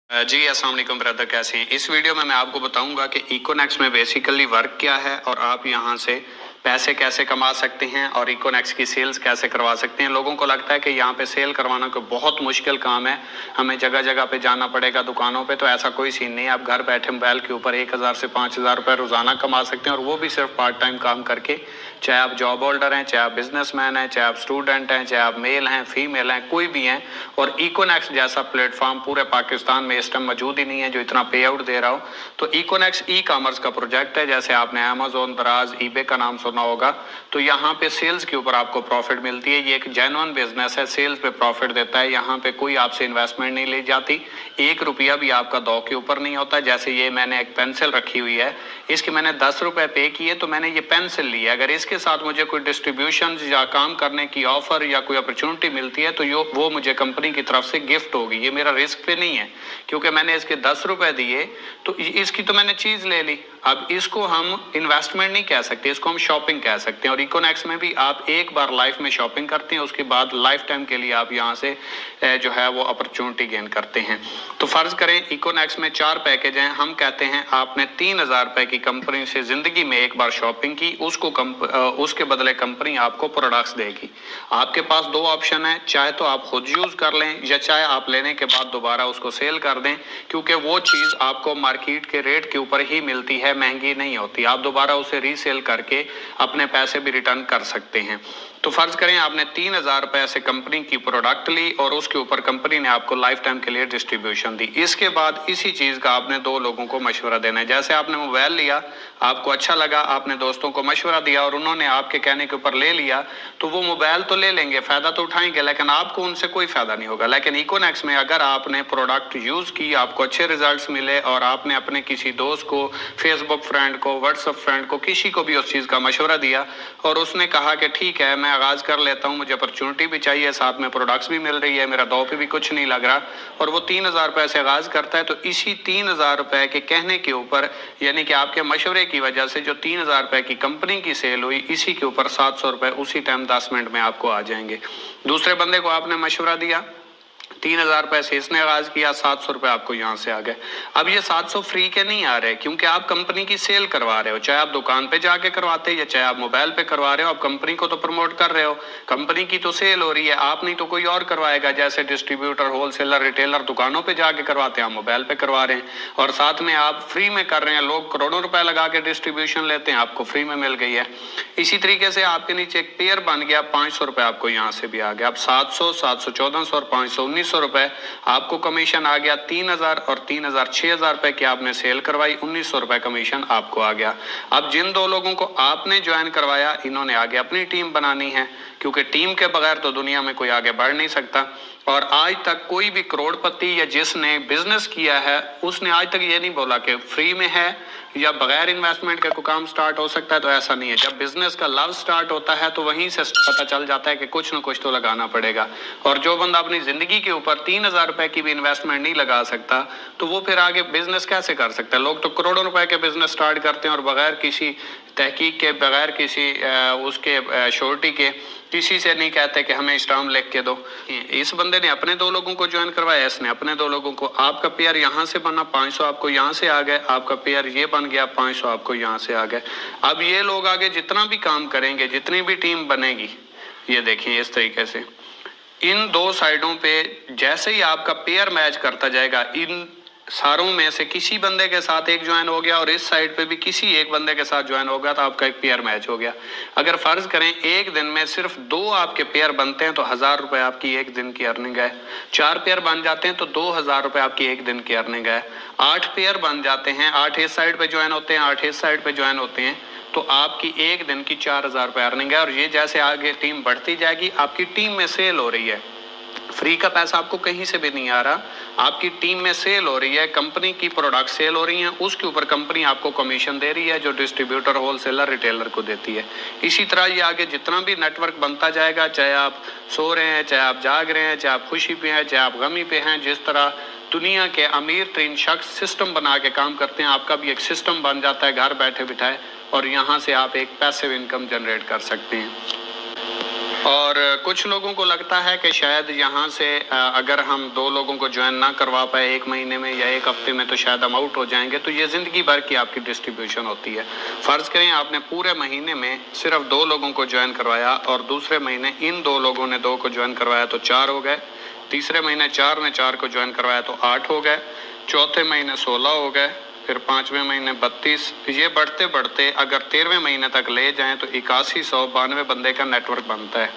जी अस्सलाम वालेकुम ब्रदर, कैसे हैं? इस वीडियो में मैं आपको बताऊंगा कि इकोनेक्स में बेसिकली वर्क क्या है और आप यहां से पैसे कैसे कमा सकते हैं और इकोनेक्स की सेल्स कैसे करवा सकते हैं। लोगों को लगता है कि यहाँ पे सेल करवाना कोई बहुत मुश्किल काम है, हमें जगह जगह पे जाना पड़ेगा दुकानों पे। तो ऐसा कोई सीन नहीं है, आप घर बैठे मोबाइल के ऊपर 1000 से 5000 रुपये रोजाना कमा सकते हैं, और वो भी सिर्फ पार्ट टाइम काम करके। चाहे आप जॉब होल्डर हैं, चाहे आप बिजनेसमैन हैं, चाहे आप स्टूडेंट हैं, चाहे आप मेल हैं, फीमेल हैं, कोई भी हैं। और इकोनेक्स जैसा प्लेटफॉर्म पूरे पाकिस्तान में इस टाइम मौजूद ही नहीं है जो इतना पे आउट दे रहा हो। तो इकोनेक्स ई कॉमर्स का प्रोजेक्ट है, जैसे आपने अमेजोन, दराज, ईबे का नाम सुना होगा। तो यहाँ पे सेल्स के ऊपर आपको प्रॉफिट मिलती है। ये एक जेन्युइन बिजनेस है, सेल्स पे प्रॉफिट देता है। यहाँ पे कोई आपसे इन्वेस्टमेंट नहीं ली जाती, 1 रुपया भी आपका दो के ऊपर नहीं होता। जैसे ये मैंने एक पेंसिल रखी हुई है, इसके मैंने 10 रुपए पे किए तो मैंने ये पेंसिल ली है। अगर इसके साथ मुझे कोई डिस्ट्रीब्यूशन या काम करने की ऑफर या कोई अपॉर्चुनिटी मिलती है तो वो मुझे कंपनी की तरफ से गिफ्ट होगी। ये मेरा रिस्क पे नहीं है, क्योंकि मैंने इसके 10 रुपए दिए तो इसकी तो मैंने चीज ले ली। अब इसको हम इन्वेस्टमेंट नहीं कह सकते, इसको हम शॉपिंग कह सकते हैं। और इकोनेक्स में भी आप एक बार लाइफ में शॉपिंग करते हैं, उसके बाद लाइफ टाइम के लिए आप यहाँ से जो है वो अपॉर्चुनिटी गेन करते हैं। तो फर्ज करें इकोनेक्स में 4 पैकेज हैं। हम कहते हैं आपने 3000 रुपए की कंपनी से जिंदगी में एक बार शॉपिंग की, उसके बदले कंपनी आपको प्रोडक्ट्स देगी। आपके पास 2 ऑप्शन है, चाहे तो आप खुद यूज कर लें या चाहे आप लेने के बाद दोबारा उसको सेल कर दें, क्योंकि वो चीज आपको मार्केट के रेट के ऊपर ही मिलती है, महंगी नहीं होती। आप दोबारा उसे रीसेल करके अपने पैसे भी रिटर्न कर सकते हैं। तो फर्ज करें आपने 3000 रुपए से कंपनी की प्रोडक्ट ली और उसके ऊपर कंपनी ने आपको लाइफ टाइम के लिए डिस्ट्रीब्यूशन दी। इसके बाद इसी चीज का आपने 2 लोगों को मशवरा देना है। जैसे आपने मोबाइल लिया, आपको अच्छा लगा, आपने दोस्तों को मशवरा दिया और उन्होंने आपके कहने के ऊपर ले लिया, तो वो मोबाइल तो ले लेंगे, फायदा तो उठाएंगे, लेकिन आपको उनसे कोई फायदा नहीं होगा। लेकिन इकोनेक्स में अगर आपने प्रोडक्ट यूज की, आपको अच्छे रिजल्ट्स मिले और आपने अपने किसी दोस्त को, फेसबुक फ्रेंड को, व्हाट्सएप फ्रेंड को, किसी को भी उस चीज का मशवरा दिया और उसने कहा कि ठीक है मैं आगाज कर लेता हूँ, मुझे अपॉर्चुनिटी भी चाहिए, साथ में प्रोडक्ट्स भी मिल रही है, मेरा दो पे भी कुछ नहीं लग रहा, और वो 3000 रुपए से आगाज करता है, तो इसी 3000 रुपए के कहने के ऊपर, यानी कि आपके मशवरे की वजह से जो 3000 रुपए की कंपनी की सेल हुई, इसी के ऊपर 700 रुपए उसी टाइम 10 मिनट में आपको आ जाएंगे। दूसरे बंदे को आपने मशवरा दिया, 3000 रुपए से इसने आगाज किया, 700 रुपए आपको यहाँ से आ गए। अब ये 700 फ्री के नहीं आ रहे, क्योंकि आप कंपनी की सेल करवा रहे हो, चाहे आप दुकान पे जाके करवाते या चाहे आप मोबाइल पे करवा रहे हो, आप कंपनी को तो प्रमोट कर रहे हो, कंपनी की तो सेल हो रही है। आप नहीं तो कोई और करवाएगा, जैसे डिस्ट्रीब्यूटर, होलसेलर, रिटेलर दुकानों पे जाके करवाते हैं, आप मोबाइल पे करवा रहे हैं और साथ में आप फ्री में कर रहे हैं। लोग करोड़ों रुपए लगा के डिस्ट्रीब्यूशन लेते हैं, आपको फ्री में मिल गई है। इसी तरीके से आपके नीचे एक पेयर बन गया, 500 रुपए आपको यहाँ से भी आ गया। अब 700, 700, 1400 और 500, 1900 रुपए आपको कमीशन आ गया। 3000 और 3000, 6000 रुपए की आपने सेल करवाई, 1900 रुपए कमीशन आपको आ गया। अब जिन 2 लोगों को आपने ज्वाइन करवाया, इन्होंने आगे अपनी टीम बनानी है, क्योंकि टीम के बगैर तो दुनिया में कोई आगे बढ़ नहीं सकता। और आज तक कोई भी करोड़पति या जिसने बिजनेस किया है, उसने आज तक ये नहीं बोला कि फ्री में है या बगैर इन्वेस्टमेंट का कोई काम स्टार्ट हो सकता है। तो ऐसा नहीं है। जब बिजनेस का लव स्टार्ट होता है तो वहीं से पता चल जाता है कि कुछ ना कुछ तो लगाना पड़ेगा। और जो बंदा अपनी जिंदगी के ऊपर 3000 रुपए की भी इन्वेस्टमेंट नहीं लगा सकता, तो वो फिर आगे बिजनेस कैसे कर सकता है। लोग तो करोड़ों रुपए के बिजनेस स्टार्ट करते हैं और बगैर किसी तहकीक के, बगैर किसी उसके श्योरिटी के, किसी से नहीं कहते कि हमें स्टाम्प लिख के दो। इस बंदे ने अपने 2 लोगों को ज्वाइन करवाया, इसने अपने 2 लोगों को। आपका पेयर यहाँ से बना, 500 आपको यहाँ से आ गए, आपका पेयर ये बन गया, 500 आपको यहाँ से आ गए। अब ये लोग आगे जितना भी काम करेंगे, जितनी भी टीम बनेगी, ये देखिए इस तरीके से इन 2 साइडों पे जैसे ही आपका पेयर मैच करता जाएगा, इन सारों में से किसी बंदे के साथ एक ज्वाइन हो गया और इस साइड पे भी किसी एक बंदे के साथ ज्वाइन हो गया, तो आपका एक पेयर मैच हो गया। अगर फर्ज करें एक दिन में सिर्फ 2 आपके पेयर बनते हैं तो 1000 रुपए आपकी एक दिन की अर्निंग है। 4 पेयर बन जाते हैं तो 2000 रुपए आपकी एक दिन की अर्निंग है। 8 पेयर बन जाते हैं, 8 इस साइड पे ज्वाइन होते हैं, 8 इस साइड पे ज्वाइन होते हैं, तो आपकी एक दिन की 4000 रुपए अर्निंग है। और ये जैसे आगे टीम बढ़ती जाएगी, आपकी टीम में सेल हो रही है, फ्री का पैसा आपको कहीं से भी नहीं आ रहा, आपकी टीम में सेल हो रही है, कंपनी की प्रोडक्ट सेल हो रही है, उसके ऊपर कंपनी आपको कमीशन दे रही है, जो डिस्ट्रीब्यूटर, होलसेलर, रिटेलर को देती है। इसी तरह ये आगे जितना भी नेटवर्क बनता जाएगा, चाहे आप सो रहे हैं, चाहे आप जाग रहे हैं, चाहे आप खुशी पे हैं, चाहे आप गमी पे हैं, जिस तरह दुनिया के अमीर तरीन शख्स सिस्टम बना के काम करते हैं, आपका भी एक सिस्टम बन जाता है घर बैठे बिठाए, और यहाँ से आप एक पैसिव इनकम जनरेट कर सकते हैं। और कुछ लोगों को लगता है कि शायद यहाँ से अगर हम 2 लोगों को ज्वाइन ना करवा पाए 1 महीने में या 1 हफ्ते में तो शायद हम आउट हो जाएंगे। तो ये ज़िंदगी भर की आपकी डिस्ट्रीब्यूशन होती है। फ़र्ज़ करें आपने पूरे महीने में सिर्फ 2 लोगों को ज्वाइन करवाया और दूसरे महीने इन 2 लोगों ने 2 को ज्वाइन करवाया तो 4 हो गए, तीसरे महीने 4 ने 4 को ज्वाइन करवाया तो 8 हो गए, चौथे महीने 16 हो गए, फिर 5वें महीने 32, ये बढ़ते बढ़ते अगर 13वें महीने तक ले जाएं तो 8192 बंदे का नेटवर्क बनता है,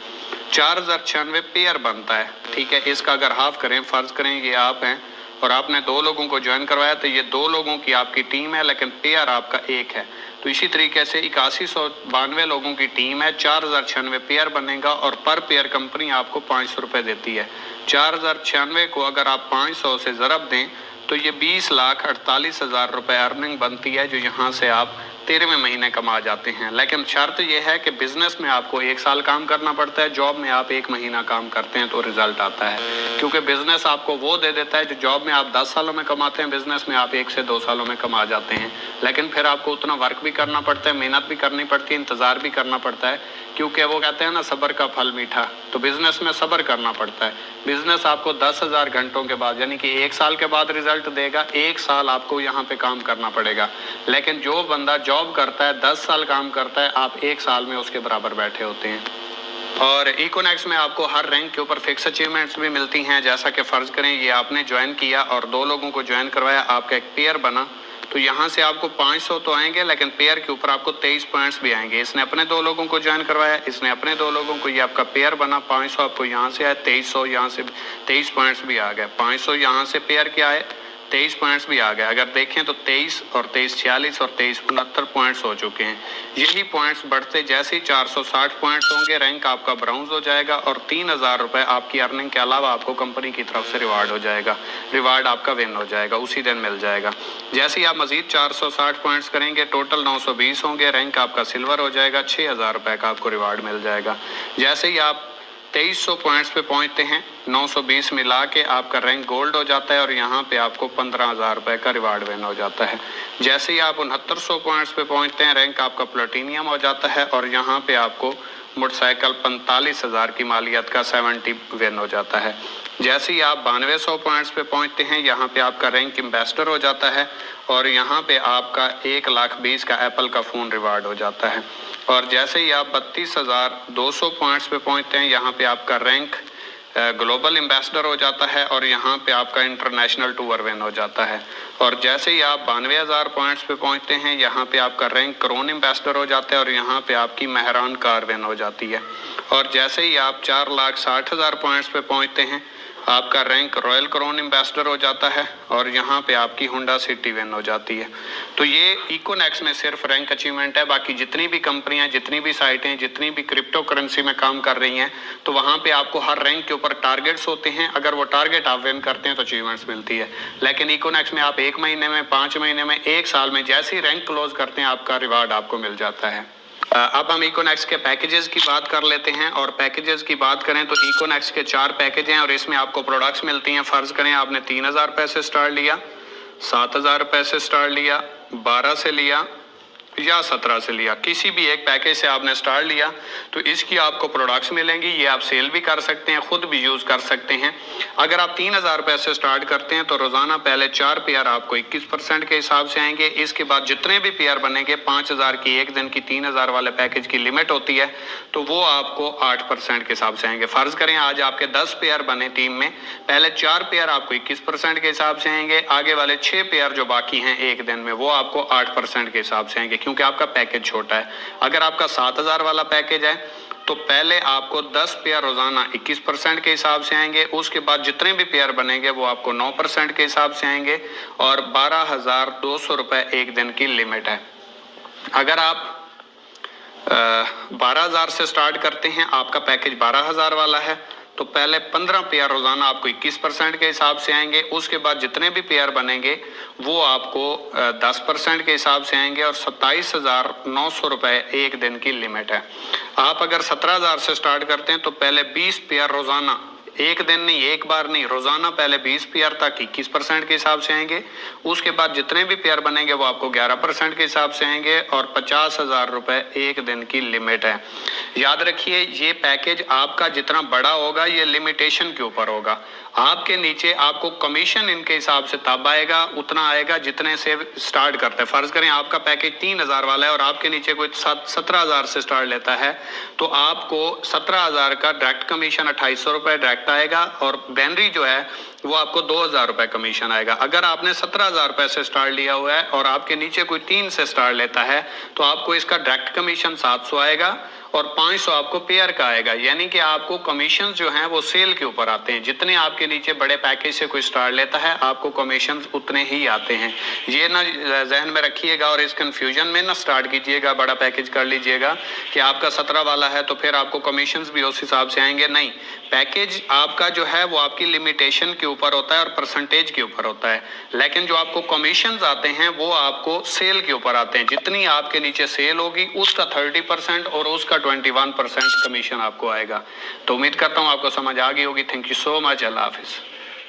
4096 पेयर बनता है। ठीक है, इसका अगर हाफ करें, फ़र्ज़ करें ये आप हैं और आपने 2 लोगों को ज्वाइन करवाया तो ये 2 लोगों की आपकी टीम है लेकिन पेयर आपका 1 है। तो इसी तरीके से 8192 लोगों की टीम है, 4096 पेयर बनेगा और पर पेयर कंपनी आपको 500 रुपये देती है। 4096 को अगर आप 500 से ज़रब दें तो ये 20,48,000 रुपये अर्निंग बनती है, जो यहाँ से आप 13वें महीने कमा जाते हैं। लेकिन शर्त यह है कि बिज़नेस में आपको 1 साल काम करना पड़ता है, जॉब में आप 1 महीना काम करते हैं तो रिज़ल्ट आता है। क्योंकि बिज़नेस आपको वो दे देता है जो जॉब में आप 10 सालों में कमाते हैं, बिज़नेस में आप 1 से 2 सालों में कमा जाते हैं। लेकिन फिर आपको उतना वर्क भी करना पड़ता है, मेहनत भी करनी पड़ती है, इंतज़ार भी करना पड़ता है, क्योंकि वो कहते हैं ना सब्र का फल मीठा। तो बिज़नेस में सब्र करना पड़ता है। बिज़नेस आपको 10,000 घंटों के बाद यानी कि 1 साल के बाद रिज़ल्ट देगा। 1 साल आपको यहाँ पे काम करना पड़ेगा। लेकिन जो बंदा जॉब करता है 10 साल काम करता है, आप 1 साल में उसके बराबर बैठे होते हैं। और इकोनेक्स में आपको हर रैंक के ऊपर फिक्स अचीवमेंट्स भी मिलती हैं। जैसा कि फ़र्ज़ करें ये आपने ज्वाइन किया और 2 लोगों को ज्वाइन करवाया, आपका एक पेयर बना, तो यहाँ से आपको 500 तो आएंगे लेकिन पेयर के ऊपर आपको 23 पॉइंट्स भी आएंगे। इसने अपने 2 लोगों को ज्वाइन करवाया, इसने अपने 2 लोगों को, ये आपका पेयर बना, 500 आपको यहाँ से आए, 2300 यहाँ से 23 पॉइंट्स भी आ गए, 500 यहाँ से पेयर के आए, 23 पॉइंट्स भी आ गए। अगर देखें तो 23 और 23 46 और 23 69 पॉइंट्स हो चुके हैं। यही पॉइंट्स बढ़ते जैसे ही 460 पॉइंट्स होंगे, रैंक आपका ब्राउन्ज हो जाएगा और 3000 रुपये आपकी अर्निंग के अलावा आपको कंपनी की तरफ से रिवार्ड हो जाएगा। रिवार्ड आपका विन हो जाएगा, उसी दिन मिल जाएगा। जैसे ही आप मजीद 460 पॉइंट्स करेंगे, टोटल 920 होंगे, रैंक आपका सिल्वर हो जाएगा, 6000 रुपये का आपको रिवार्ड मिल जाएगा। जैसे ही आप 2300 पॉइंट्स पे पहुंचते हैं, 920 मिला के आपका रैंक गोल्ड हो जाता है और यहाँ पे आपको 15,000 रुपये का रिवार्ड विन हो जाता है। जैसे ही आप 6900 पॉइंट्स पे पहुंचते हैं, रैंक आपका प्लेटिनियम हो जाता है और यहाँ पे आपको मोटरसाइकिल 45,000 की मालियत का 70 विन हो जाता है। जैसे ही आप 9200 पॉइंट्स पे पहुंचते हैं, यहाँ पे आपका रैंक एम्बेसडर हो जाता है और यहाँ पे आपका 1,20,000 का एप्पल का फ़ोन रिवार्ड हो जाता है। और जैसे ही आप 32,200 पॉइंट्स पे पहुंचते हैं, यहाँ पे आपका रैंक ग्लोबल एम्बेसडर हो जाता है और यहाँ पे आपका इंटरनेशनल टूर विन हो जाता है। और जैसे ही आप 92,000 पॉइंट्स पे पहुँचते हैं, यहाँ पे आपका रैंक क्रोन एम्बेसडर हो जाता है और यहाँ पे आपकी मेहरान कार विन हो जाती है। और जैसे ही आप 4,60,000 पॉइंट्स पे पहुँचते हैं, आपका रैंक रॉयल क्राउन एम्बेसडर हो जाता है और यहाँ पे आपकी होंडा सिटी विन हो जाती है। तो ये इकोनेक्स में सिर्फ रैंक अचीवमेंट है। बाकी जितनी भी कंपनियां, जितनी भी साइटें, जितनी भी क्रिप्टो करेंसी में काम कर रही हैं, तो वहाँ पे आपको हर रैंक के ऊपर टारगेट्स होते हैं। अगर वो टारगेट आप विन करते हैं तो अचीवमेंट्स मिलती है। लेकिन इकोनेक्स में आप 1 महीने में, 5 महीने में, 1 साल में जैसे ही रैंक क्लोज करते हैं, आपका रिवार्ड आपको मिल जाता है। अब हम इकोनेक्स के पैकेजेस की बात कर लेते हैं। और पैकेजेस की बात करें तो इकोनेक्स के 4 पैकेज हैं और इसमें आपको प्रोडक्ट्स मिलती हैं। फ़र्ज़ करें आपने 3,000 रुपये से स्टार्ट लिया, 7,000 रुपये से स्टार्ट लिया, 12 से लिया या 17 से लिया, किसी भी एक पैकेज से आपने स्टार्ट लिया तो इसकी आपको प्रोडक्ट्स मिलेंगी। ये आप सेल भी कर सकते हैं, ख़ुद भी यूज़ कर सकते हैं। अगर आप 3,000 रुपये से स्टार्ट करते हैं तो रोज़ाना पहले 4 पेयर आपको 21% के हिसाब से आएंगे। इसके बाद जितने भी पेयर बनेंगे, 5,000 की एक दिन की 3,000 वाले पैकेज की लिमिट होती है, तो वो आपको 8% के हिसाब से आएंगे। फ़र्ज़ करें आज आपके 10 पेयर बने टीम में, पहले 4 पेयर आपको 21% के हिसाब से आएंगे, आगे वाले 6 पेयर जो बाकी हैं एक दिन में, वो आपको 8% के हिसाब से आएंगे, क्योंकि आपका पैकेज छोटा है। अगर आपका 7,000 वाला पैकेज है तो पहले आपको 10 पेयर रोजाना 21% के हिसाब से आएंगे, उसके बाद जितने भी पेयर बनेंगे वो आपको 9% के हिसाब से आएंगे और 12,200 रुपये एक दिन की लिमिट है। अगर आप 12,000 से स्टार्ट करते हैं, आपका पैकेज 12,000 वाला है, तो पहले 15 पेयर रोजाना आपको 21% के हिसाब से आएंगे, उसके बाद जितने भी पेयर बनेंगे वो आपको 10% के हिसाब से आएंगे और 27,900 रुपये एक दिन की लिमिट है। आप अगर 17,000 से स्टार्ट करते हैं तो पहले 20 पेयर रोजाना एक दिन नहीं, एक बार नहीं, रोजाना पहले 20 पेयर तक 21% के हिसाब से आएंगे। उसके बाद जितने भी पेयर बनेंगे वो आपको 11% के हिसाब से आएंगे और 50,000 रुपए एक दिन की लिमिट है। याद रखिए ये पैकेज आपका जितना बड़ा होगा ये लिमिटेशन के ऊपर होगा। आपके नीचे आपको कमीशन इनके हिसाब से तब आएगा, उतना आएगा जितने से स्टार्ट करते हैं। फर्ज करें आपका पैकेज 3,000 वाला है और आपके नीचे कोई 17,000 से स्टार्ट लेता है तो आपको 17,000 का डायरेक्ट कमीशन 2,800 रुपए डायरेक्ट आएगा और बैनरी जो है वो आपको 2,000 रुपए कमीशन आएगा। अगर आपने 17,000 रुपए से स्टार्ट लिया हुआ है और आपके नीचे कोई 3 से स्टार्ट लेता है तो आपको इसका डायरेक्ट कमीशन 700 आएगा और 500 आपको पेयर का आएगा। यानी कि आपको कमीशन जो हैं वो सेल के ऊपर आते हैं। जितने आपके नीचे बड़े पैकेज से कोई स्टार्ट लेता है आपको कमीशन उतने ही आते हैं। ये ना जहन में रखिएगा और इस कंफ्यूजन में ना स्टार्ट कीजिएगा, बड़ा पैकेज कर लीजिएगा कि आपका 17 वाला है तो फिर आपको कमीशन भी उस हिसाब से आएंगे। नहीं, पैकेज आपका जो है वो आपकी लिमिटेशन के ऊपर होता है और परसेंटेज के ऊपर होता है, लेकिन जो आपको कमीशन आते हैं वो आपको सेल के ऊपर आते हैं। जितनी आपके नीचे सेल होगी उसका 30% और उसका 21% कमीशन आपको आएगा। तो उम्मीद करता हूँ आपको समझ आ गई होगी। Thank you so much. Allah Hafiz.